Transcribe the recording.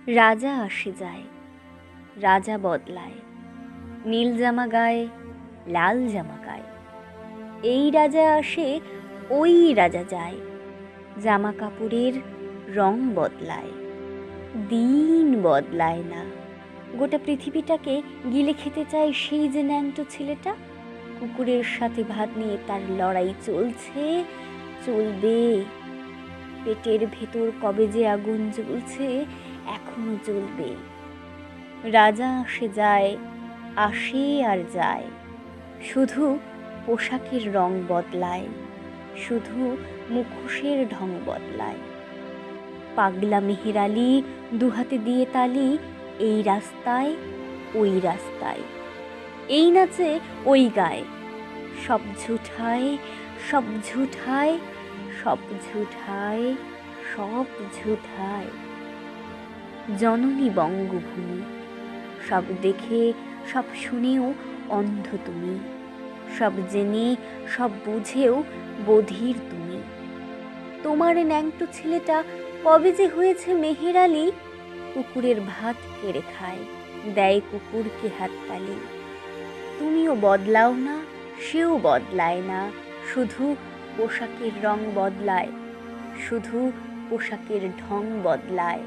রাজা আসে যায়, রাজা বদলায়, নীল জামা গায়ে, লাল জামা গায়ে। এই রাজা আসে, ওই রাজা যায়, জামা কাপড়ের রং বদলায়, দিন বদলায় না। গোটা পৃথিবীটাকে গিলে খেতে চায় সেই যে ন্যাংটো ছেলেটা। কুকুরের সাথে ভাত নিয়ে তার লড়াই চলছে, চলবে। পেটের ভেতর কবে যে আগুন জ্বলছে, এখনো জ্বলবে। রাজা আসে যায়, আসে আর যায়, শুধু পোশাকের রং বদলায়, শুধু মুখোশের ঢং বদলায়। পাগলা মেহের আলী দুহাতে দিয়ে তালি, এই রাস্তায় ওই রাস্তায়, এই নাচে ওই গায়। সব ঝুঠায়, সব ঝুঠায়, সব ঝুঠায়, সব ঝুঠায়। জননী বঙ্গভূমি, সব দেখে সব শুনেও অন্ধ তুমি, সব জেনে সব বুঝেও বধির তুমি। তোমার ন্যাংটো ছেলেটা কবে যে হয়েছে মেহের আলী, কুকুরের ভাত কেড়ে খায়, দেয় কুকুরকে হাততালি। তুমিও বদলাও না, সেও বদলায় না, শুধু পোশাকের রং বদলায়, শুধু পোশাকের ঢং বদলায়।